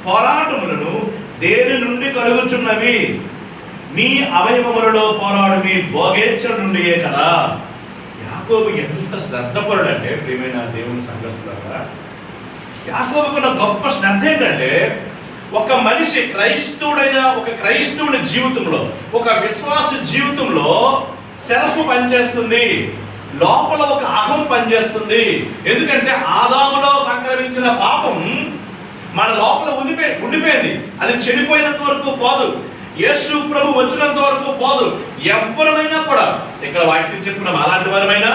పోరాటములను దేని నుండి కలుగుచున్నవి? నీ అవయవములలో పోరాడు మీ భోగేచ్ఛ నుండియే కదా. యాకోబు ఎంత శ్రద్ధపరుడంటే, ప్రియమైన దేవుని సంఘస్థులారా, యాకోబుకున్న గొప్ప శ్రద్ధ ఏంటంటే, ఒక మనిషి క్రైస్తవుడైన ఒక క్రైస్తవుని జీవితంలో, ఒక విశ్వాస జీవితంలో సెల్ఫ్ పనిచేస్తుంది, లోపల ఒక అహం పనిచేస్తుంది. ఎందుకంటే ఆదాములో సంక్రమించిన పాపం మన లోపల ఉండిపోయింది. అది చనిపోయినంత వరకు పోదు, యేసు ప్రభు వచ్చినంత వరకు పోదు. ఎవరమైనా కూడా, ఇక్కడ వాక్యం చెప్పుకున్నాం, అలాంటి వారమైనా,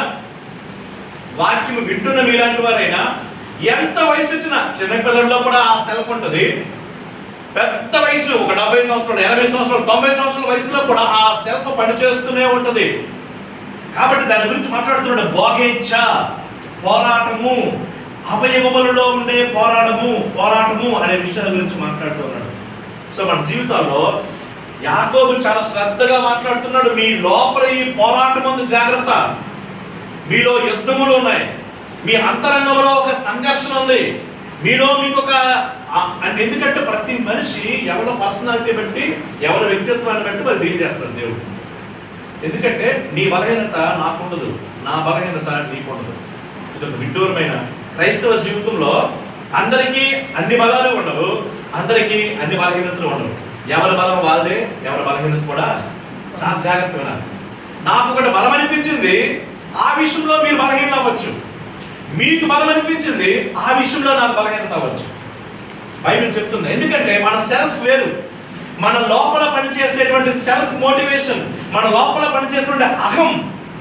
వాక్యం వింటున్న మీలాంటి వారైనా, ఎంత వయసు వచ్చినా, చిన్నపిల్లల్లో కూడా ఆ సెల్ఫ్ ఉంటుంది. పెద్ద వయసు, ఒక 70 సంవత్సరాలు, 80 సంవత్సరాలు, 90 సంవత్సరాల వయసులో కూడా ఆ సెల్ఫ్ పనిచేస్తూనే ఉంటుంది. కాబట్టి దాని గురించి మాట్లాడుతున్నాడు. భోగేచ్ఛ, పోరాటము, అవయవములలో ఉండే పోరాటము అనే విషయాల గురించి మాట్లాడుతున్నాడు. సో మన జీవితాల్లో యాకోబు చాలా శ్రద్ధగా మాట్లాడుతున్నాడు. మీ లోపల ఈ పోరాటం ఉంది, జాగ్రత్త. మీలో యుద్ధములు ఉన్నాయి, మీ అంతరంగంలో ఒక సంఘర్షణ ఉంది, మీలో మీకు ఒక, ఎందుకంటే ప్రతి మనిషి ఎవరి పర్సనాలిటీ బట్టి, ఎవరి వ్యక్తిత్వాన్ని బట్టి మరి డీల్ చేస్తాడు దేవుడు. ఎందుకంటే నీ బలహీనత నాకుండదు, నా బలహీనత నీకుండదు. ఇది ఒక విడ్డూరమైన క్రైస్తవ జీవితంలో అందరికీ అన్ని బలాలు ఉండవు, అందరికీ అన్ని బలహీనతలు ఉండవు. ఎవరి బలం వాళ్ళదే, ఎవరి బలహీనత కూడా చాలా జాగ్రత్తగా వినాలి. నాకు ఒకటి బలం అనిపించింది, ఆ విషయంలో మీరు బలహీనత అవ్వచ్చు. మీకు బలం అనిపించింది, ఆ విషయంలో నాకు బలహీనత అవ్వచ్చు. బైబిల్ చెప్తుంది. ఎందుకంటే మన సెల్ఫ్ వేరు, మన లోపల పనిచేసేటువంటి సెల్ఫ్ మోటివేషన్, మన లోపల పనిచేసేటువంటి అహం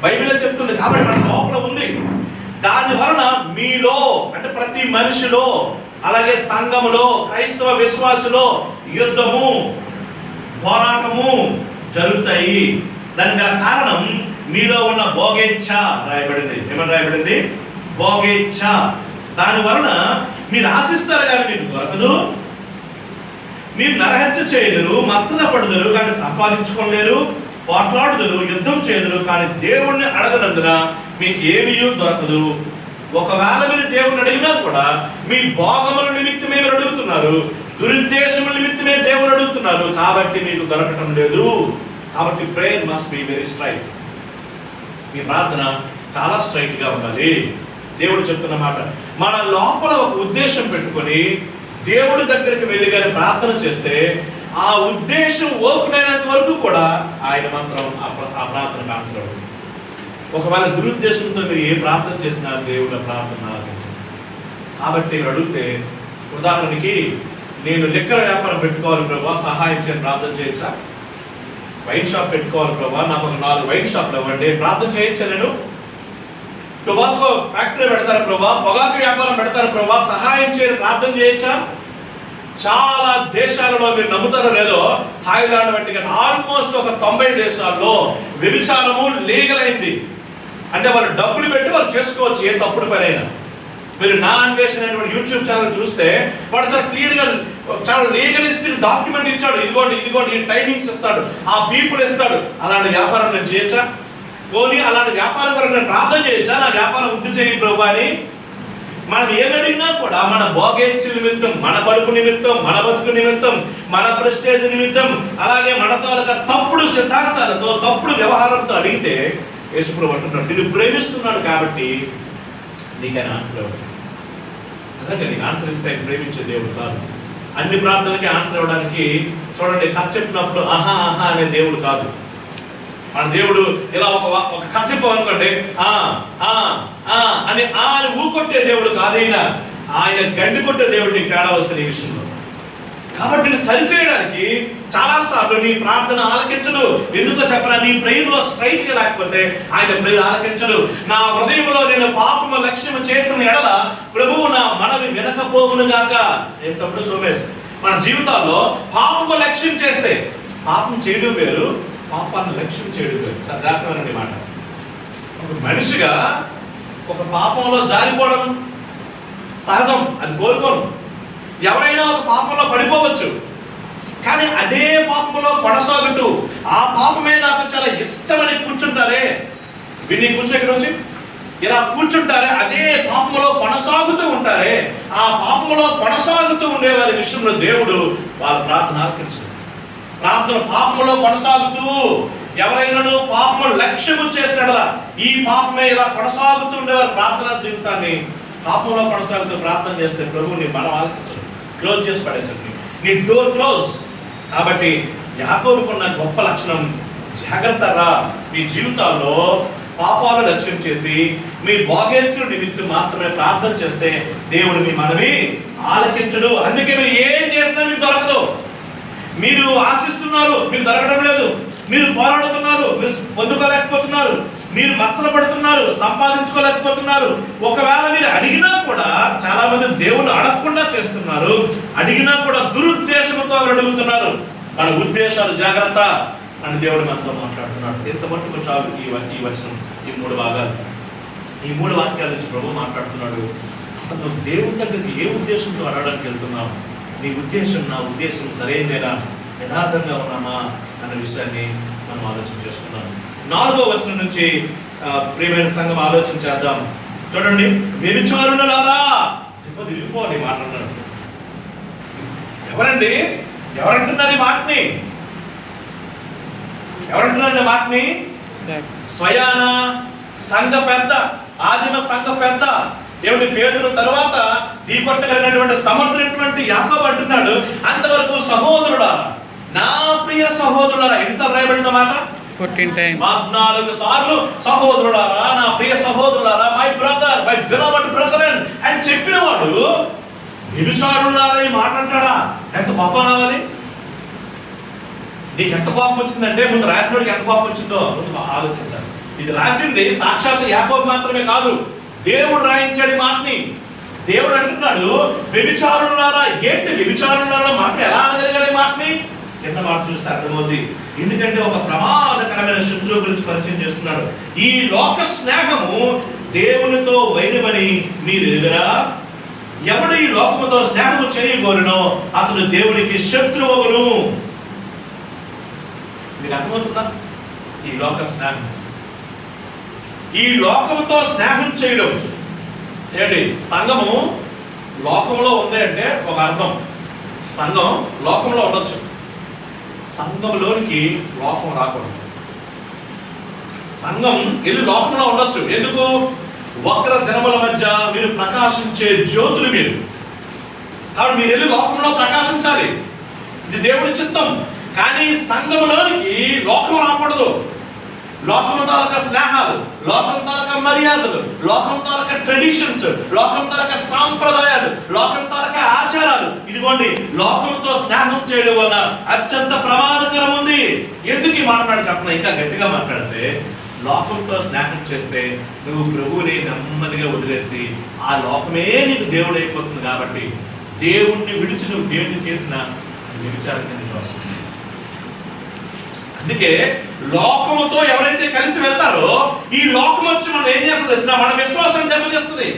బైబిల్లో చెప్తుంది. కాబట్టి మన లోపల ఉంది. దాని వలన మీలో, అంటే ప్రతి మనిషిలో, అలాగే సంఘములో, క్రైస్తవ విశ్వాసులో యుద్ధము, పోరాటము జరుగుతాయి. దానికి గల కారణం మీలో ఉన్న భోగేచ్ఛ రాయబడింది. ఏమని రాయబడింది? భోగేచ్ఛ. దాని వలన మీరు ఆశిస్తారు కానీ మీకు దొరకదు, మీరు నరహత్య చేయదురు, మత్సన పడుదురు కానీ సంపాదించుకోలేరు, పోట్లాడుదురు, యుద్ధం చేయదురు కానీ దేవుణ్ణి అడగనందున మీకు ఏమీ దొరకదు. ఒకవేళ మీరు దేవుణ్ణి అడిగినా కూడా మీ భోగముల నిమిత్తమే మీరు అడుగుతున్నారు, దురుద్దేశముల నిమిత్తమే దేవుని అడుగుతున్నారు, కాబట్టి మీకు దొరకటం లేదు. కాబట్టి prayer must be very straight. మీ ప్రార్థన చాలా స్ట్రైట్ గా ఉండాలి. దేవుడు చెప్తున్న మాట, మన లోపల ఒక ఉద్దేశం పెట్టుకొని దేవుడి దగ్గరికి వెళ్ళి కానీ ప్రార్థన చేస్తే, ఆ ఉద్దేశం ఓపెన్ అయినంత వరకు కూడా ఆయన మాత్రం ఆ ప్రార్థనకు ఆన్సర్ అవుతుంది. ఒకవేళ దురుద్దేశంతో మీరు ఏ ప్రార్థన చేసినా దేవుడు ఆ ప్రార్థన ఆలకించడు. కాబట్టి మీరు అడిగితే, ఉదాహరణకి నేను లిక్కర్ వ్యాపారం పెట్టుకోవాలి ప్రభా, సహాయం చేయని ప్రార్థన చేయొచ్చా? వైన్ షాప్ పెట్టుకోవాలి ప్రభా, నాకు ఒక 4 వైన్ షాప్లు ఇవ్వండి, ప్రార్థన చేయొచ్చా? నేను టొబాకో ఫ్యాక్టరీ పెడతారు ప్రభా, పొగాకు వ్యాపారం పెడతారు ప్రభా, సహాయం చేయని ప్రార్థన చేయొచ్చా? చాలా దేశాలలో మీరు నమ్ముతారో లేదో, థాయిలాండ్ వంటి ఆల్మోస్ట్ ఒక 90 దేశాల్లో వ్యభిచారము లీగల్ అయింది. అంటే వాళ్ళు డబ్బులు పెట్టి వాళ్ళు చేసుకోవచ్చు ఏ తప్పుడు పనైనా. మీరు నా అన్వేషణ అనేటువంటి యూట్యూబ్ ఛానల్ చూస్తే వాడు చాలా క్లియర్గా, చాలా లీగలిస్టిక్ డాక్యుమెంట్ ఇచ్చాడు. ఇదిగోండి ఈ టైమింగ్స్ ఇస్తాడు, ఆ పీపుల్ ఇస్తాడు. అలాంటి వ్యాపారం నేను చేయొచ్చా? పోనీ అలాంటి వ్యాపారం వరకు నేను ప్రార్థన చేయొచ్చా? నా వ్యాపారం వృద్ధి చేయి ప్రభు అని. మనం ఏమడిగినా కూడా మన భోగేచ్ఛ నిమిత్తం, మన కడుపు నిమిత్తం, మన బతుకు నిమిత్తం, మన ప్రెస్టేజ్ నిమిత్తం, అలాగే మన తాలూకా తప్పుడు సిద్ధాంతాలతో, తప్పుడు వ్యవహారంతో అడిగితే యేసుప్రభు అంటున్నాడు, నిన్ను ప్రేమిస్తున్నాడు కాబట్టి నీకైనా ఆన్సర్ ఇవ్వడు. నిజంగా నీకు ఆన్సర్ ఇస్తే ఆయన ప్రేమించే దేవుడు కాదు. అన్ని ప్రార్థనలకి ఆన్సర్ ఇవ్వడానికి చూడండి, కథ చెప్పినప్పుడు ఆహా ఆహా అనే దేవుడు కాదు. మన దేవుడు ఇలా ఒక కథ చెప్పనుకోండి అని అని ఊకొట్టే దేవుడు కాదైనా, ఆయన గండి కొట్టే దేవుడు. నీకు తేడా వస్తుంది ఈ విషయంలో. కాబట్టి సరిచేయడానికి చాలాసార్లు నీ ప్రార్థన ఆలకించడు. ఎందుకో చెప్పరా? నీ ప్రేయర్లో స్ట్రైట్ గా లేకపోతే ఆయన ప్రేయర్ ఆలకించడు. నా హృదయంలో నేను పాపము లక్ష్యం చేసిన ఎడల ప్రభువు నా మనవి వినకపోవును గాక. తప్పుడు సోమేశ్, మన జీవితాల్లో పాపము లక్ష్యం చేస్తే, పాపం చేయడం వేరు, పాపాన్ని లక్ష్యం చేయడం వేరు. చాలా జాగ్రత్తగా మాట. ఒక మనిషిగా ఒక పాపంలో జారిపోవడం సహజం, అది కోరుకోను. ఎవరైనా ఒక పాపంలో పడిపోవచ్చు, కానీ అదే పాపంలో కొనసాగుతూ ఆ పాపమే నాకు చాలా ఇష్టమని కూర్చుంటారే, వీడిని కూర్చో ఇక్కడ వచ్చి ఇలా కూర్చుంటారే, అదే పాపములో కొనసాగుతూ ఉంటారే, ఆ పాపములో కొనసాగుతూ ఉండే వారి విషయంలో దేవుడు వాళ్ళ ప్రార్థన ఆలకించడు. ప్రార్థన పాపములో కొనసాగుతూ ఎవరైనాను పాపము లక్ష్యము చేసినట్లా ఈ పాపమే ఇలా కొనసాగుతూ ఉండేవారు ప్రార్థనా జీవితాన్ని పాపంలో కొనసాగుతూ ప్రార్థన చేస్తే ప్రభువు నీ మనం ఆలకించడు, క్లోజ్ చేసి పడేసండి, నీ డోర్ క్లోజ్. కాబట్టి యాకోబుకున్న గొప్ప లక్షణం, జాగ్రత్త రా, మీ జీవితాల్లో పాపాలు లక్ష్యం చేసి మీ బాగేర్చుల నిమిత్తం మాత్రమే ప్రార్థన చేస్తే దేవుడు మీ మనవి ఆలకించడు. అందుకే మీరు ఏం చేసినా మీకు దొరకదు. మీరు ఆశిస్తున్నారు, మీకు దొరకడం లేదు. మీరు పోరాడుతున్నారు, మీరు పొందుకోలేకపోతున్నారు. మీరు మత్సర పడుతున్నారు, సంపాదించుకోలేకపోతున్నారు. ఒకవేళ మీరు అడిగినా కూడా చాలా మంది దేవుని అడగకుండా చేస్తున్నారు. అడిగినా కూడా దురుద్దేశంతో అడుగుతున్నారు. మన ఉద్దేశాలు జాగ్రత్త అని దేవుడు మనతో మాట్లాడుతున్నాడు. ఎంత మట్టుకు చాలు ఈ వచనం, ఈ 3 భాగాలు, ఈ 3 వాక్యాల నుంచి ప్రభు మాట్లాడుతున్నాడు. అసలు నువ్వు దేవుని దగ్గరికి ఏ ఉద్దేశంతో అడగడానికి వెళ్తున్నావు? నీ ఉద్దేశం, నా ఉద్దేశం సరైనదేనా, యథార్థంగా ఉన్నామా అన్న విషయాన్ని మనం ఆలోచన చేసుకున్నాం. 4వ వచనం నుంచి ప్రియమైన సంఘం ఆలోచన చేద్దాం. చూడండి, వ్యభిచారులారా, తిరిగిపోండి మాట్లాడుతున్నాడు. ఎవరండి? ఎవరంటున్నారు ఈ మాటని? ఎవరంటున్నారు ఈ మాటని? స్వయాన సంఘ పెద్ద, ఆదిమ సంఘ పెద్ద, ఏమిటి పేతురు తర్వాత దీపట్టగలిగినటువంటి సమర్థులైనటువంటి యాకోబు అంటున్నాడు, అంతవరకు సహోదరుడా, నా ప్రియ సహోదరులారా. ఎన్నిసార్లు రాయబడిన మాట? 14 సార్లు సహోదరులారా, నా ప్రియ సహోదరులారా, my brother, my beloved brethren అని చెప్పిన వాడు వ్యభిచారులారా ఈ మాట అంటాడా? ఎంత కోపం రావాలి నీకు? ఎంత కోపం వచ్చిందంటే ముందు రాసినోడికి ఎంత కోపం వచ్చిందో ముందు ఆలోచించాలి. ఇది రాసింది సాక్షాత్ యాకోబు మాత్రమే కాదు, దేవుడు రాయించాడు ఈ మాటని. దేవుడు అంటున్నాడు, వ్యభిచారులారా. ఏంటి వ్యభిచారులారా మాట ఎలా అనగలిగాడు ఈ మాటని? కింద మాట చూస్తే అర్థమవుద్ది. ఎందుకంటే ఒక ప్రమాదకరమైన శత్రువు గురించి పరిచయం చేస్తున్నాడు. ఈ లోక స్నేహము దేవునితో వైరమని మీరు ఎరుగరా? ఎవడు ఈ లోకముతో స్నేహము చేయగోరునో అతడు దేవునికి శత్రువును. మీకు అర్థమవుతుందా? ఈ లోక స్నేహం, ఈ లోకముతో స్నేహం చేయడం ఏంటి? సంఘము లోకంలో ఉంది అంటే ఒక అర్థం. సంఘం లోకంలో ఉండొచ్చు, సంఘంలోనికి లోకం రాకూడదు. సంఘం వెళ్ళి లోకంలో ఉండొచ్చు. ఎందుకు? వక్ర జనముల మధ్య మీరు ప్రకాశించే జ్యోతులు మీరు. కాబట్టి మీరు వెళ్ళి లోకంలో ప్రకాశించాలి, ఇది దేవుడి చిత్తం. కానీ సంఘంలోనికి లోకం రాకూడదు. లోకం తాలూకా స్నేహాలు, లోకం తాలూకా మర్యాదలు, లోకం తాలూకా ట్రెడిషన్స్, లోకం తాలూకా సాంప్రదాయాలు, లోకం తాలూకా ఆచారాలు, ఇదిగోండి లోకంతో స్నేహం చేయడం వల్ల అత్యంత ప్రమాదకరం ఉంది. ఎందుకు ఈ మాట్లాడి చెప్పిన ఇంకా గట్టిగా మాట్లాడితే, లోకంతో స్నేహం చేస్తే నువ్వు ప్రభువుని నెమ్మదిగా వదిలేసి ఆ లోకమే నీకు దేవుడు అయిపోతుంది. కాబట్టి దేవుణ్ణి విడిచి నువ్వు దేవుడిని చేసిన వ్యభిచారం కిందకి వస్తుంది. అందుకే లోకముతో ఎవరైతే కలిసి వెళ్తారో ఈ లోకం వచ్చి మనం ఏం చేస్తుంది? మన విశ్వాసం దెబ్బతీస్తుంది.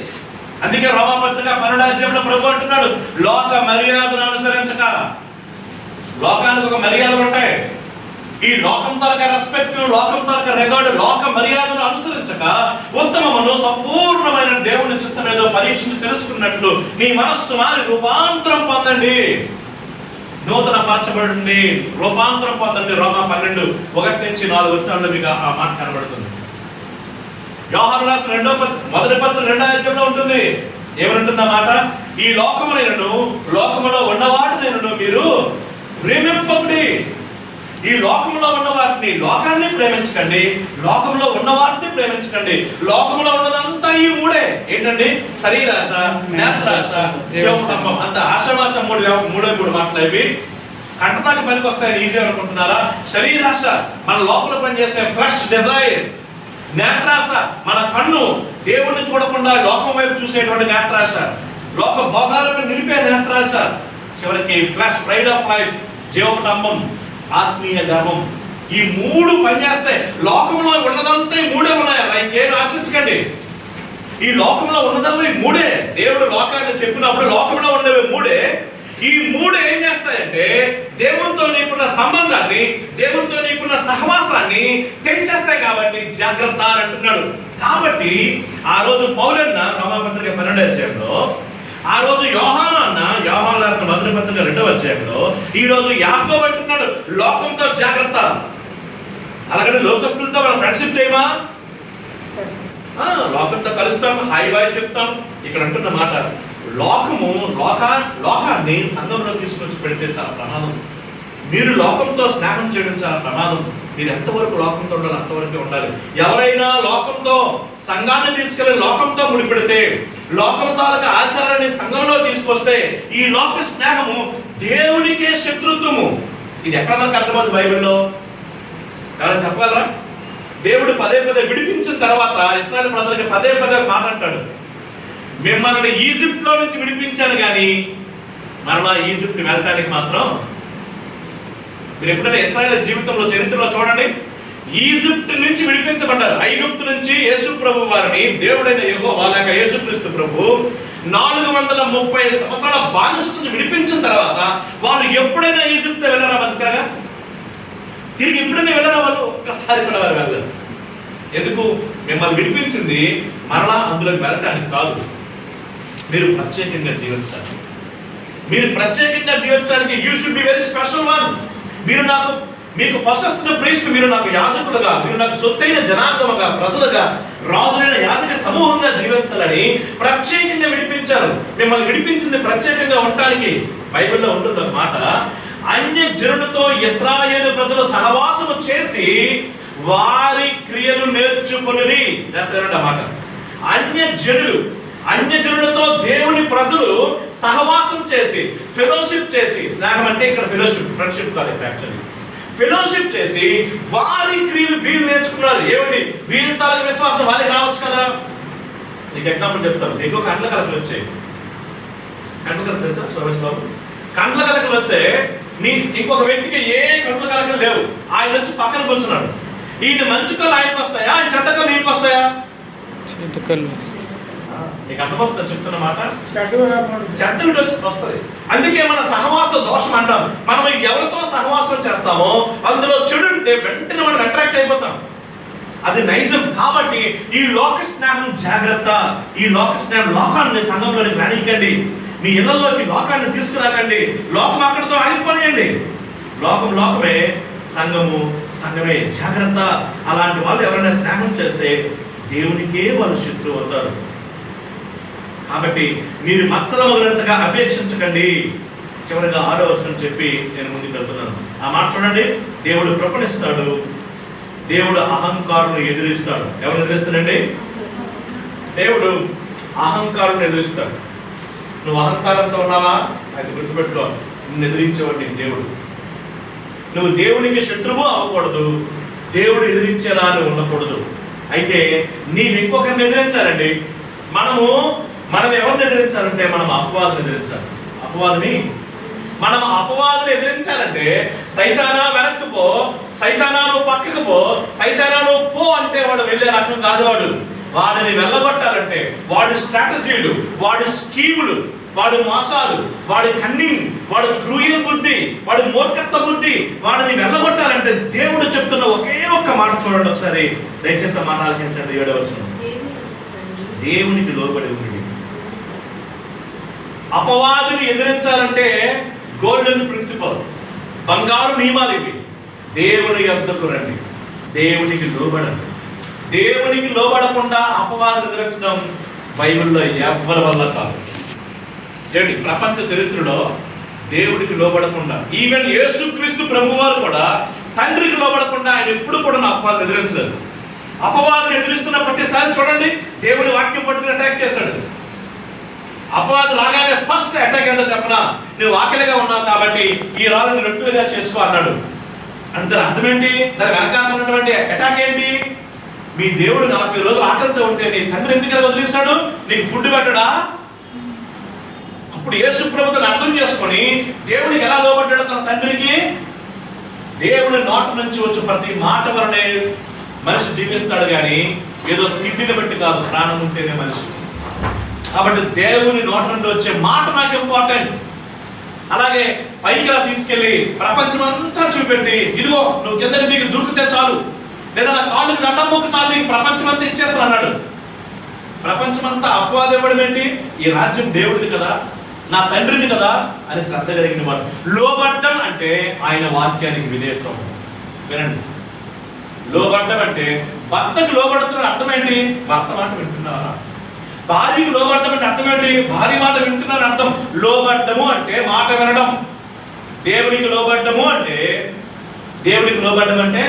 అందుకే రోమాపత్రిక 12వ ప్రభు అంటున్నాడు, లోక మర్యాదను అనుసరించక. లోకానికి ఒక మర్యాదలు ఉంటాయి. ఈ లోకం తాలూకా రెస్పెక్ట్, లోకం తాలూకా రికార్డు, లోక మర్యాదను అనుసరించక ఉత్తమమును సంపూర్ణమైన దేవుని చిత్తం ఏదో పరీక్షించి తెలుసుకున్నట్లు నీ మనస్సు మారి రూపాంతరం పొందండి. నూతన పరచబడండి, రూపాంతరం పొందండి. రోమా 12:1-4 వచనాల్లో మీకు ఆ మాట కనబడుతుంది. యోహాను రాసిన మొదటి పత్రిక 2వ అధ్యాయంలో ఉంటుంది. ఏమనుంటుంది ఆ మాట? ఈ లోకమునైనను లోకములో ఉన్నవాటినైనను మీరు ప్రేమింపకుడి. ఈ లోకంలో ఉన్న వాటిని, లోకాన్ని ప్రేమించకండి, లోకంలో ఉన్న వాటిని ప్రేమించకండి. లోకంలో ఉన్నదంతా ఈ 3 ఏంటండి? శరీరాశ, నేత్రాశ, జీవోటంబం. అంత ఆశామాష 3 మాటలు ఇవి. కంటతాకి పనికి వస్తాయని ఈజీ అనుకుంటున్నారా? శరీరాశ మన లోపల పనిచేసే ఫ్లష్ డిజైర్. నేత్రాశ మన కన్ను దేవుడిని చూడకుండా లోకం వైపు చూసేటువంటి నేత్రాశ, లోక భోగాలను నిలిపే నేత్రాశ. చివరికి ఫ్లష్ ప్రైడ్ ఆఫ్ లైఫ్, జీవోటంబం, ఆత్మీయ గర్వం. ఈ 3 పనిచేస్తాయి. లోకంలో ఉన్నదంతా ఈ 3 ఉన్నాయి. ఇంకేం ఆశించకండి. ఈ లోకంలో ఉన్నదల్లా ఈ 3. దేవుడు లోకాన్ని చెప్పినప్పుడు లోకంలో ఉండేవి 3. ఈ మూడు ఏం చేస్తాయంటే దేవునితో నీకున్న సంబంధాన్ని, దేవునితో నీకున్న సహవాసాన్ని తెంచేస్తాయి. కాబట్టి జాగ్రత్త అని అంటున్నాడు. కాబట్టి ఆ రోజు పౌలన్న రోమాపత్రిక 12వ అధ్యాయంలో, ఆ రోజు యోహాను రాసిన మొదటి పత్రిక 2వ అధ్యాయంలో, ఈ రోజు యాకోబు అంటున్నాడు లోకంతో జాగ్రత్త. అలాగని లోకస్తులతో మనం ఫ్రెండ్షిప్ చేయమా? లోకంతో కలుస్తాం, హాయ్ బాయ్ చెప్తాం. ఇక్కడ అంటున్న మాట, లోకాన్ని సంఘంలో తీసుకొచ్చి పెడితే చాలా ప్రమాదం. మీరు లోకంతో స్నేహం చేయడం చాలా ప్రమాదం. మీరు ఎంతవరకు లోకంతో ఉండాలి అంతవరకే ఉండాలి. ఎవరైనా లోకంతో సంఘాన్ని తీసుకెళ్లి లోకంతో ముడిపెడితే, లోకం తాలూకా ఆచారాన్ని సంఘంలో తీసుకొస్తే, ఈ లోక స్నేహము దేవునికే శత్రుత్వము. ఇది ఎక్కడ మనకు అర్థమవుతుంది బైబిల్లో? ఎవరైనా చెప్పగలరా? దేవుడు పదే విడిపించిన తర్వాత ఇశ్రాయేలు ప్రజలకి పదే మాట్లాడతాడు, మిమ్మల్ని ఈజిప్ట్లో నుంచి విడిపించాను కానీ మరలా ఈజిప్ట్ వెళ్ళటానికి మాత్రం. మీరు ఎప్పుడైనా ఇశ్రాయేలు జీవితంలో చరిత్రలో చూడండి, ఈజిప్ట్ నుంచి విడిపించబడ్డారు. ఐగుప్తు నుంచి యేసు ప్రభు వారిని దేవుడైన యెహోవా లేక యేసుక్రీస్తు ప్రభు 430 సంవత్సరాల బానిస నుంచి విడిపించిన తర్వాత వాళ్ళు ఎప్పుడైనా ఈజిప్ట్ వెళ్ళరా? బతికరగా తిరిగి ఎప్పుడైనా వెళ్ళరా? వాళ్ళు ఒక్కసారి కూడా వారు వెళ్ళరు. ఎందుకు? మిమ్మల్ని విడిపించింది మరలా అందులోకి వెళ్ళటానికి కాదు, మీరు ప్రత్యేకంగా జీవించడానికి. మీరు ప్రత్యేకంగా జీవించడానికి you should be very special one. మీకు పొసెస్డ్ ప్రీస్ట్, మీరు నాకు యాజకులుగా, మీరు నాకు సొత్తైన జనాంగముగా, ప్రజలుగా, రాజులైన యాజక సమూహంగా జీవించాలని ప్రత్యేకంగా విడిపించారు. మిమ్మల్ని విడిపించింది ప్రత్యేకంగా ఉండటానికి. బైబిల్లో ఉంటుంది ఒక మాట, అన్య జనులతో ఇశ్రాయేలు ప్రజలు సహవాసము చేసి వారి క్రియలు నేర్చుకుని. మాట, అన్య జనులతో దేవుని ప్రజలు సహవాసం చేసి, ఫెలోషిప్ చేసి, స్నేహం అంటే ఇక్కడ ఫెలోషిప్, ఫ్రెండ్షిప్ కాదు యాక్చువల్లీ, ఫెలోషిప్ చేసి వారి క్రియలు వీళ్ళు నేర్చుకున్నారు. ఏమండి, వీళ్ళ తాలూకు విశ్వాసం వాళ్ళకి రావచ్చు కదా. నీకు ఎగ్జాంపుల్ చెప్తాను. నీకు కండ్ల కలకలు వచ్చాయి. కండ్ల కలకలు తెలుసా సురేష్ బాబు? కండ్ల కలకలు వస్తే ఇంకొక వ్యక్తికి ఏ కండ్ల కలకలు లేవు, ఆయన వచ్చి పక్కన కూర్చున్నాడు. ఈయన మంచి కళ్ళు ఆయనకు వస్తాయా, ఆయన చెడ్డ కళ్ళు ఈయనకు వస్తాయా? నీకు అర్థమవుతుందా చెప్తున్న మాట? చెడ్డ వస్తుంది. అందుకే మన సహవాస దోషం అంటాం. మనం ఎవరితో సహవాసం చేస్తామో అందులో చెడు ఉంటే వెంటనే మనం అట్రాక్ట్ అయిపోతాం. అది నైజం. కాబట్టి ఈ లోక స్నేహం జాగ్రత్త. ఈ లోక స్నేహం, లోకాన్ని సంఘంలోకి రానికండి. మీ ఇళ్లలోకి లోకాన్ని తీసుకురాకండి. లోకం అక్కడితో ఆగిపోనియండి. లోకమే, సంఘమే జాగ్రత్త. అలాంటి వాళ్ళు ఎవరైనా స్నేహం చేస్తే దేవునికే వాళ్ళు శత్రువు అవుతారు. కాబట్టి మీరు మత్సరమగినంతగా అపేక్షించకండి. చివరిగా 6వ వచనం చెప్పి నేను ముందుకు వెళ్తున్నాను. ఆ మాట చూడండి. దేవుడు కృపణిస్తాడు, దేవుడు అహంకారులను ఎదిరిస్తాడు. ఎవరు ఎదిరిస్తాడండి? దేవుడు అహంకారులను ఎదిరిస్తాడు. నువ్వు అహంకారంతో ఉన్నావా? అది గుర్తుపెట్టుకో, నిన్ను ఎదిరించేవాడు నీ దేవుడు. నువ్వు దేవునికి శత్రువు అవ్వకూడదు, దేవుడు ఎదిరించేలా ఉండకూడదు. అయితే నీవు ఇంకొకరిని ఎదిరించాలండి. మనం ఎవరిని ఎదిరించాలంటే మనం అపవాదిని ఎదిరించాలి. మనం అపవాదిని ఎదిరించాలంటే సైతానా వెనక్కి పో, సైతానా నువ్వు పక్కకు పో, సైతానా నువ్వు పో అంటే వాడు వెళ్ళే రకం కాదు. వాడిని వెళ్ళగొట్టాలంటే వాడి స్ట్రాటజీలు, వాడి స్కీములు, వాడి మోసాలు, వాడి కన్నింగ్, వాడి క్రూయల్ బుద్ధి, వాడి మూర్ఖత్వ బుద్ధి, వాడిని వెళ్ళగొట్టాలంటే దేవుడు చెప్తున్న ఒకే ఒక్క మాట చూడండి ఒకసారి. దయచేసి మాట ఆలకించండి. 7వ వచనం, దేవునికి లోబడి ఉంది. అపవాదిని ఎదిరించాలంటే గోల్డెన్ ప్రిన్సిపల్, బంగారు నియమాలు ఇవి. దేవుని యొద్దకు రండి, దేవునికి లోబడండి. దేవునికి లోబడకుండా అపవాదిని ఎదిరించడం బైబిల్లో ఎవరి వల్ల కాదు. ప్రపంచ చరిత్రలో దేవుడికి లోబడకుండా, ఈవెన్ యేసుక్రీస్తు ప్రభువారు కూడా తండ్రికి లోబడకుండా ఆయన ఎప్పుడు కూడా అపవాదిని ఎదిరించలేదు. అపవాదిని ఎదిరిస్తున్న ప్రతిసారి చూడండి, దేవుడి వాక్యం పట్టుకుని అటాక్ చేశాడు. అపవాది రాగానే ఫస్ట్ అటాక్ ఏంటో చెప్పనా? నువ్వు ఆకలిగా ఉన్నావు కాబట్టి ఈ రాళ్ళని రొట్టెలుగా చేసుకో అన్నాడు. అంటే దాని అర్థం ఏంటి? దాని వెనకాల ఉన్నటువంటి అటాక్ ఏంటి? మీ దేవుడు 40 రోజులు ఆకలితో ఉంటే నీ తండ్రి ఎందుకని వదిలిస్తాడు? నీకు ఫుడ్ పెట్టడా? అప్పుడు యేసు ప్రభువుని అర్థం చేసుకొని దేవునికి ఎలా లోబడ్డాడు తన తండ్రికి? దేవుని నోటి నుంచి వచ్చే ప్రతి మాట వలనే మనిషి జీవిస్తాడు, కానీ ఏదో తిండిని బట్టి కాదు, ప్రాణం ఉంటేనే మనిషి. కాబట్టి దేవుని నోటి నుండి వచ్చే మాట నాకు ఇంపార్టెంట్. అలాగే పైకి తీసుకెళ్లి ప్రపంచం అంతా చూపెట్టి, ఇదిగో నువ్వు కిందకి నీకు దొరికితే చాలు, లేదా నా కాళ్ళకి దండం మొక్కు చాలు, నీకు ప్రపంచం అంతా ఇచ్చేస్తాను అన్నాడు. ప్రపంచమంతా అపవాది ఇవ్వడం ఏంటి? ఈ రాజ్యం దేవుడిది కదా, నా తండ్రిది కదా అని శ్రద్ధ కలిగిన వాడు. లోబడ్డం అంటే ఆయన వాక్యానికి విధేయత్వం. వినండి, లోబడ్డం అంటే భర్తకు లోబడుతున్న అర్థం ఏంటి? భర్త మాట వింటున్నారా? భార్యకు లోబడ్డం అంటే అర్థం ఏంటి? భార్య మాట వింటున్నారని అర్థం. లోబడ్డము అంటే మాట వినడం. దేవునికి లోబడ్డము అంటే, దేవునికి లోబడ్డం అంటే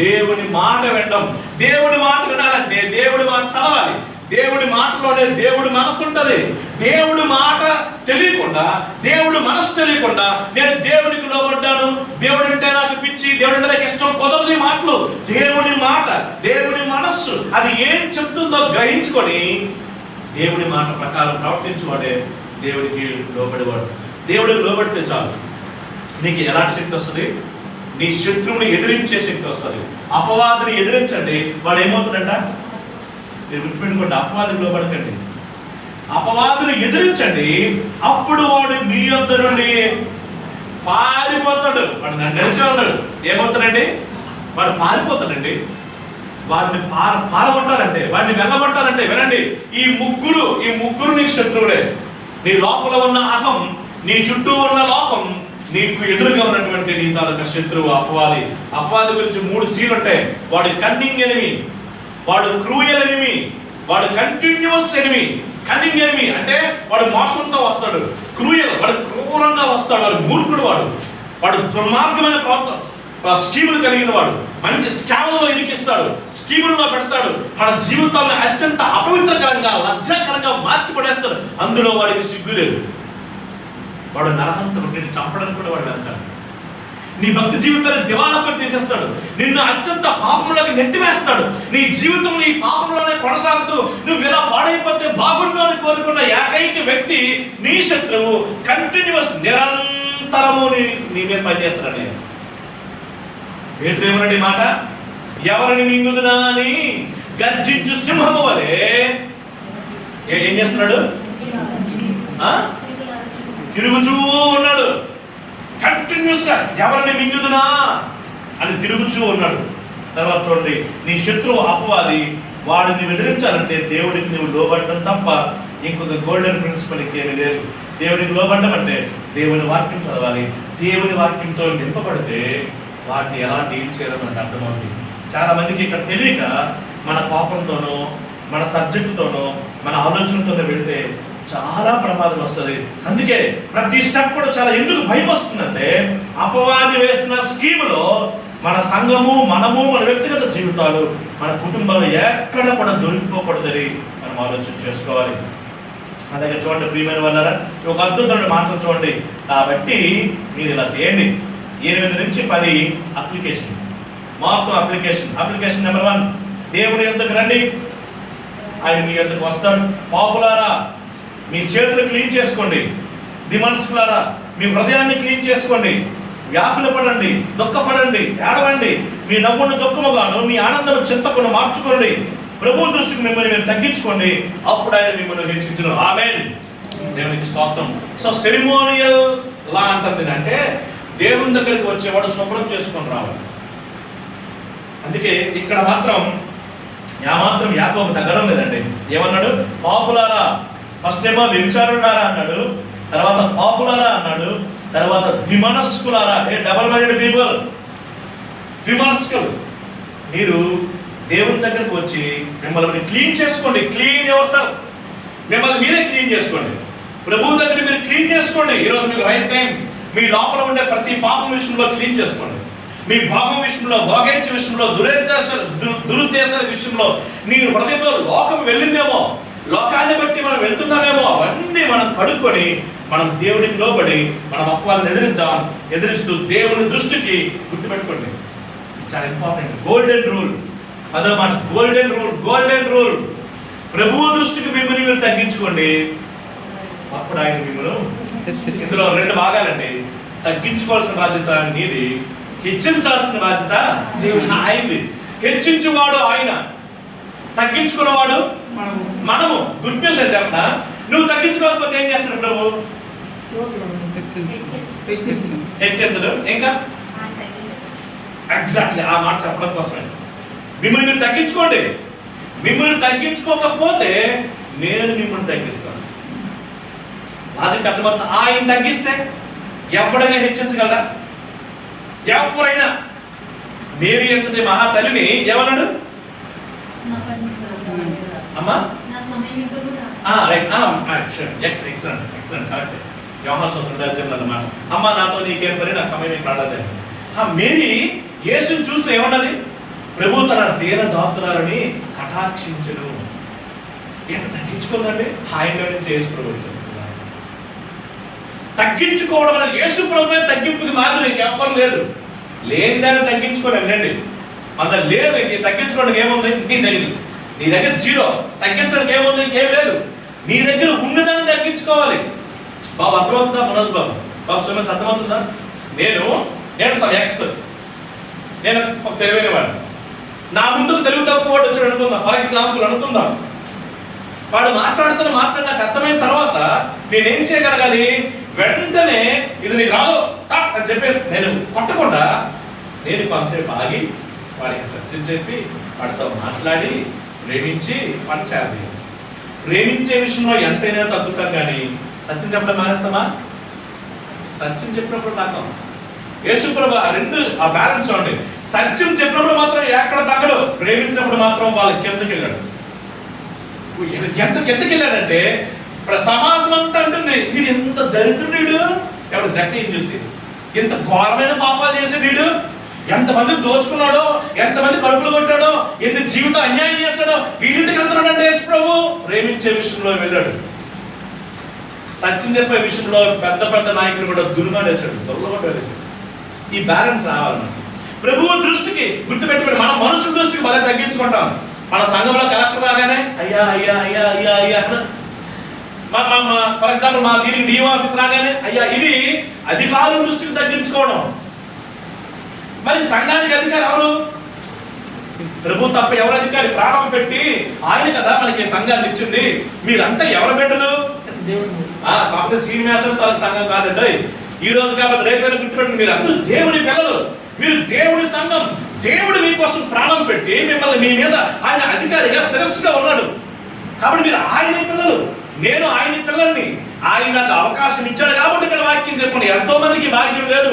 దేవుని మాట వినడం. దేవుడి మాట వినాలంటే దేవుడి మాట చదవాలి. దేవుడి మాటలోనే దేవుడి మనసు ఉంటుంది. దేవుడి మాట తెలియకుండా, దేవుడి మనసు తెలియకుండా నేను దేవుడికి లోబడ్డాను, దేవుడు అంటే నాకు పిచ్చి, దేవుడు అంటే నాకు ఇష్టం, కుదరదు. ఈ మాటలు దేవుడి మాట, దేవుడి మనస్సు అది ఏం చెప్తుందో గ్రహించుకొని దేవుడి మాట ప్రకారం ప్రవర్తించువాడే దేవుడికి లోబడేవాడు. దేవుడికి లోబడితే చాలు నీకు ఎలాంటి శక్తి వస్తుంది? నీ శత్రువుని ఎదిరించే శక్తి వస్తుంది. అపవాదిని ఎదిరించండి, వాడు ఏమవుతుందంట? మీరు గుర్తుపెట్టుకోండి, అపవాదికి లోబడకండి. అపవాదిని ఎదిరించండి, అప్పుడు వాడు మీ యొద్ద నుండి పారిపోతాడు. వాడు నన్ను నడిచి ఉన్నాడు, ఏమవుతాడండి? వాడు పారిపోతాడండి. వాడిని పారగొట్టాలంటే, వాడిని వెళ్ళగొట్టాలంటే, వినండి, ఈ ముగ్గురు నీకు శత్రువులే. నీ లోపల ఉన్న అహం, నీ చుట్టూ ఉన్న లోకం, నీకు ఎదురుగా ఉన్నటువంటి నీ తాలూకా శత్రువు అపవాది. అపవాది గురించి 3 Cలు ఉంటాయి. వాడు కన్నింగ్ ఎనిమి, వాడు క్రూయల్ ఎనిమి, వాడు కంటిన్యూస్ ఎనిమి. కన్నింగ్ ఎనిమి అంటే వాడు మోసంతో వస్తాడు. క్రూయల్, వాడు క్రూరంగా వస్తాడు. వాడు మూర్ఖుడు, వాడు దుర్మార్గమైన స్కీములు కలిగిన వాడు. మంచి స్కామ్లో ఇరికిస్తాడు, స్కీముల్లో పెడతాడు. మన జీవితాలను అత్యంత అపవిత్రకరంగా, లజ్జాకరంగా మార్చిపడేస్తాడు. అందులో వాడికి సిగ్గు లేదు. వాడు నరహంతకుడు, నిన్ను చంపడానికి కూడా వాడు వెళ్తాడు. నీ భక్తి జీవితాన్ని దివాళాపడి తీసేస్తాడు. నిన్ను అత్యంత పాపంలోకి నెట్టివేస్తాడు. నీ జీవితం ఈ పాపంలోనే కొనసాగుతూ నువ్వు ఇలా పాడైపోతే బాగుండు అని కోరుకున్న ఏకైక వ్యక్తి నీ శత్రువు. కంటిన్యూస్, నిరంతరము నీ మీద పనిచేస్తాడని పేతురు ఏమన్నాడు ఈ మాట? ఎవరిని మింగుదునా అని గర్జించు సింహము వలె ఏం చేస్తున్నాడు? తిరుగుచూ ఉన్నాడు. కంటిన్యూస్ గా ఎవరిని మింగుదునా అని తిరుగుచూ ఉన్నాడు. తర్వాత చూడండి, నీ శత్రువు అపవాది, వాడిని ఎదిరించాలంటే దేవుడికి నువ్వు లోబడటం తప్ప ఇంకొక గోల్డెన్ ప్రిన్సిపల్ ఇంకేమీ లేదు. దేవుడికి లోబడటం అంటే దేవుని వాక్యం చదవాలి. దేవుని వాక్యంతో నింపబడితే వాటిని ఎలా డీల్ చేయాలో మనకు అర్థమవుతుంది. చాలా మందికి ఇక్కడ తెలియక మన కోపంతోనో, మన సబ్జెక్టుతోనో, మన ఆలోచనతోనో వెళ్తే చాలా ప్రమాదం వస్తుంది. అందుకే ప్రతి స్టెప్ కూడా చాలా ఎందుకు భయం వస్తుందంటే, అపవాది వేస్తున్న స్కీములో మన సంఘము, మనము, మన వ్యక్తిగత జీవితాలు, మన కుటుంబాలు ఎక్కడ కూడా దొరికిపోకూడదని మనం ఆలోచన చేసుకోవాలి. అలాగే చూడండి ప్రియమైన వాళ్ళారా, ఒక అద్భుతమైన మాటలు చూడండి. కాబట్టి మీరు ఇలా చేయండి. 8 నుంచి 10 అప్లికేషన్, మొత్తం అప్లికేషన్ నెంబర్ 1, దేవుని యొద్దకు రండి, ఆయన మీ యొద్దకు వస్తాడు. పాపులారా మీ చేతులు క్లీన్ చేసుకోండి. దిమనస్కులారా మీ హృదయాన్ని క్లీన్ చేసుకోండి. వ్యాకుల పడండి, దుఃఖపడండి, ఏడవండి. మీ నవ్వును దుఃఖముగాను, మీ ఆనందము చింతకును మార్చుకోండి. ప్రభు దృష్టికి మిమ్మల్ని మీరు తగ్గించుకోండి, అప్పుడు ఆయన మిమ్మల్ని హెచ్చించును. ఆమేన్. దేవునికి స్తోత్రం. సో సెరిమోనియల్ లా అంటుంది అంటే దేవుని దగ్గరికి వచ్చేవాడు శుభ్రం చేసుకొని రావాలి. అందుకే ఇక్కడ మాత్రం యాకోబు తగ్గడం లేదండి. ఏమన్నాడు? పాపులారా, ఫస్ట్ ఏమో వ్యభిచారులారా అన్నాడు, తర్వాత పాపులారా అన్నాడు, తర్వాత ద్విమనస్కులారా, డబల్ మైండెడ్ పీపుల్, ద్విమనస్కులు. మీరు దేవుని దగ్గరకు వచ్చి మిమ్మల్ని క్లీన్ చేసుకోండి. Clean your self. మిమ్మల్ని మీరే క్లీన్ చేసుకోండి. ప్రభువు దగ్గర మీరు క్లీన్ చేసుకోండి. ఈరోజు మీకు రైట్ టైం. మీ లోపల ఉండే ప్రతి పాపం విషయంలో క్లీన్ చేసుకోండి. మీ భావం విషయంలో, భోగేచ్ఛ విషయంలో, దురుద్దేశాల విషయంలో, నీ హృదయంలో లోకం వెళ్ళిందేమో, లోకాన్ని బట్టి మనం వెళ్తున్నామేమో, అవన్నీ మనం కడుక్కొని మనం దేవుడికి లోబడి మనం అపవాదిని ఎదిరిస్తూ దేవుని దృష్టికి గుర్తుపెట్టుకోండి. చాలా ఇంపార్టెంట్. గోల్డెన్ రూల్, అదో మాట, గోల్డెన్ రూల్. ప్రభువు దృష్టికి మిమ్మల్ని మీరు తగ్గించుకోండి, అప్పుడు ఆయన మిమ్మల్ని. ఇందులో 2 భాగాలండి. తగ్గించుకోవాల్సిన బాధ్యత నీది, హెచ్చించాల్సిన బాధ్యత ఆయనది. హెచ్చించువాడు ఆయన, తగ్గించుకున్నవాడు మనము. గుడ్ న్యూస్ అయితే నువ్వు తగ్గించుకోకపోతే ఏం చేస్తాడు ప్రభు? హెచ్చరించడం, ఇంకా ఎగ్జాక్ట్లీ ఆ మాట చెప్పడం కోసమే. మిమ్మల్ని మీరు తగ్గించుకోండి. మిమ్మల్ని తగ్గించుకోకపోతే నేను మిమ్మల్ని తగ్గిస్తాను. లాజిక్ అర్థమవుతుంది. ఆయన తగ్గిస్తే ఎవడైనా హెచ్చించగలరా? ఎవరైనా. మేరీ ఎంతటి మహా తల్లిని ఏమన్నాడు? అమ్మా రైట్, ఎక్సలెంట్, కరెక్ట్. యోహాను సువార్త అన్నమాట. అమ్మ నాతో నీకేం పని, నాకు సమయం మీకు రాలేదే. మేరీ యేసుని చూస్తూ ఏమన్నది? ప్రభు తన దీన దాసురాలని కటాక్షించును. ఎంత తగ్గించుకుందండి. ఆయనలో నుంచి యేసు ప్రభు వచ్చాడు. తగ్గించుకోవడం అనేది యేసు ప్రభు తగ్గింపుకి మాదిరి ఇంకెవ్వరు లేదు. లేనిదాన్ని తగ్గించుకోలేండి. అంత లేదు. తగ్గించుకోవడానికి ఏముంది? నీ దగ్గర జీరో. తగ్గించడానికి ఏముంది? ఇంకేం లేదు. నీ దగ్గర ఉన్నదాన్ని తగ్గించుకోవాలి. బాబు అర్థమవుతుందా? మనోజ్ బాబు సుమేష్ అర్థమవుతుందా? నేను ఎక్స్, నేను ఒక తెలివైన వాడు. నా ముందుకు తెలుగు తక్కువ వాడు వచ్చాడు అనుకుందాం. ఫర్ ఎగ్జాంపుల్ అనుకుందాం. వాడు మాట్లాడిన నాకు అర్థమైన తర్వాత నేనేం చేయగలగాలి? వెంటనే ఇది నీకు రాదు అని చెప్పి నేను కొట్టకుండా నేను కొంతసేపు ఆగి వాడికి సత్యం చెప్పి వాడితో మాట్లాడి ప్రేమించి వాడిని చేయాలి. ప్రేమించే విషయంలో ఎంతైనా తగ్గుతాం, కానీ సత్యం చెప్పడం మానేస్తామా? సత్యం చెప్పినప్పుడు తాకం. యేసుప్రభు ఆ బ్యాలెన్స్ చూడండి. సత్యం చెప్పినప్పుడు మాత్రం ఎక్కడ తగ్గడు, ప్రేమించినప్పుడు మాత్రం వాళ్ళకి కిందకి వెళ్ళాడు. ఎంత కిందకి వెళ్ళాడంటే సమాజం అంతా అంటుంది, వీడు ఎంత దరిద్రుడు, ఎవడు జక్కయ్య చూసి ఎంత ఘోరమైన పాపాలు చేసాడు, ఎంతమంది దోచుకున్నాడో, ఎంతమంది కడుపులు కొట్టాడో, ఎన్ని జీవితం అన్యాయం చేస్తాడో, వీళ్ళింటికి వెళ్తున్నాడంటే యేసు ప్రభు ప్రేమించే విషయంలో వెళ్ళాడు. సత్యం చెప్పే విషయంలో పెద్ద పెద్ద నాయకులు కూడా దుర్మాడేశాడు, దొరలగొట్టేశాడు. ఈ బ్యాలెన్స్ రావాలి మనకి. ప్రభువు దృష్టికి గుర్తుపెట్టుకుని మనం మనుషుల దృష్టికి మళ్ళీ తగ్గించుకుంటాం. మన సంఘంలో కలెక్టర్ రాగానే అయ్యా అయ్యా అయ్యా అయ్యా అయ్యా, ఫర్ ఎగ్జాంపుల్ మా దీనికి డిఓ ఆఫీస్ రాగానే అయ్యా. ఇది అధికారుల దృష్టికి తగ్గించుకోవడం. మరి సంఘానికి అధికారి ఎవరు? ప్రభు తప్ప ఎవరు అధికారి? ప్రాణం పెట్టి ఆయన కదా మనకి సంఘాన్ని ఇచ్చింది. మీరంతా ఎవరు బిడ్డలు? కాకపోతే శ్రీనివాసం తన సంఘం కాదండి. ఈ రోజు కాబట్టి రేపైనా గుర్తుపెట్టి మీరు అందరూ దేవుని పిల్లలు, మీరు దేవుని సంఘం. దేవుడు మీకోసం ప్రాణం పెట్టి మిమ్మల్ని మీ మీద ఆయన అధికారిగా శిరస్సుగా ఉన్నాడు. కాబట్టి మీరు ఆయన పిల్లలు, నేను ఆయన పిల్లల్ని. ఆయన నాకు అవకాశం ఇచ్చాడు కాబట్టి ఇక్కడ వాక్యం చెప్పండి. ఎంతో మందికి భాగ్యం లేదు.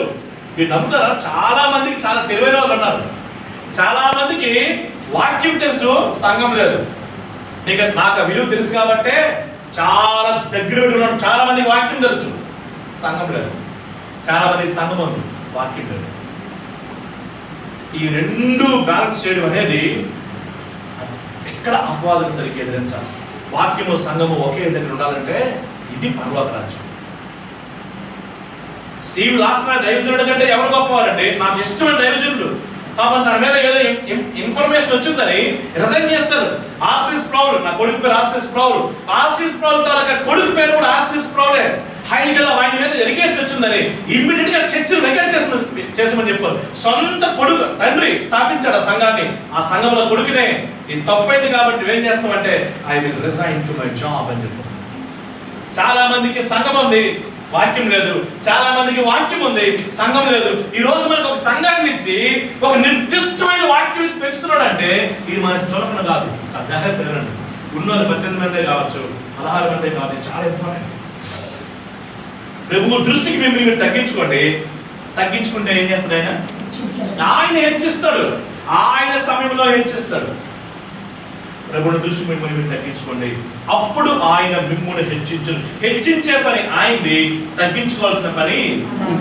మీరు నమ్ముతారా? చాలా మందికి చాలా తెలివైన వాళ్ళు ఉన్నారు. చాలా మందికి వాక్యం తెలుసు, సంఘం లేదు. నాకు ఆ విలువ తెలుసు కాబట్టి చాలా దగ్గర పెట్టుకున్నాడు. చాలా మందికి వాక్యం తెలుసు, సంఘం లేదు. చాలా మందికి సంఘం ఉంది, వాక్యం లేదు. ఈ రెండు బ్యాలెన్స్ చేయడం అనేది ఎక్కడ అపవాదం సరిగ్గా ఎదిరించాలి. వాక్యము సంఘము ఒకే దగ్గర ఉండాలంటే ఇది పరలోక రాజ్యం. స్టీవ్ లాస్టర్ దైవజనుడు కంటే ఎవరు గొప్పవారండి? నాకు ఇష్టమైన దైవజనుడు. పాపం తన మీద ఏదో ఇన్ఫర్మేషన్ వచ్చిందని రిజైన్ చేస్తారు. ఆశీస్ ప్రౌల్, నా కొడుకు పేరు ఆశీస్ ప్రౌల్. ఆశీస్ ప్రౌల్ తాలూకా కొడుకు పేరు కూడా ఆశీస్ ప్రౌలే. ఆయన మీద ఎరిగేషన్ వచ్చిందని ఇమ్మీడియట్ గా చర్చలు వెకెట్ చేసామని చెప్పారు. సొంత కొడుకు తండ్రి స్థాపించాడు ఆ సంఘాన్ని. ఆ సంఘంలో కొడుకునే ఇది తప్పైంది కాబట్టి ఏం చేస్తామంటే I will resign to my job అని చెప్పారు. చాలా మందికి సంఘం ఉంది, వాక్యం లేదు. చాలా మందికి వాక్యం ఉంది, సంఘం లేదు. ఈ రోజు మనకు ఒక సంఘాన్ని ఇచ్చి ఒక నిర్దిష్టమైన వాక్యం ఇచ్చి పెంచుతున్నాడు అంటే ఇది మనకి చూడకుండా కాదు. చాలా జాగ్రత్తగా రండి. ఉన్నోళ్ళు 18 మందే కావచ్చు, 16 మందే కావచ్చు, చాలా ఇంపార్టెంట్. ప్రభు దృష్టికి మీరు తగ్గించుకోండి. తగ్గించుకుంటే ఏం చేస్తాడు? ఆయన హెచ్చిస్తాడు. ఆయన సమయంలో హెచ్చిస్తాడు. ప్రభుని దృష్టి మిమ్మల్ని మీరు తగ్గించుకోండి. అప్పుడు ఆయన మిమ్మల్ని హెచ్చించే పని ఆయనది, తగ్గించుకోవాల్సిన పని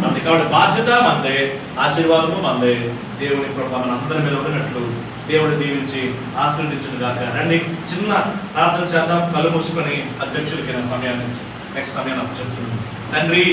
మనది. కాబట్టి బాధ్యత మనదే, ఆశీర్వాదము మనదే. దేవుని కృప మన అందరి మీద ఉన్నట్లు దేవుడు దీవించి ఆశీర్వదించును గాక. రండి చిన్న ప్రార్థన చేద్దాం. కళ్ళు మూసుకొని అధ్యక్షులకి సమయాన్ని నెక్స్ట్ సమయాన్ని చెప్తున్నాను. తండ్రి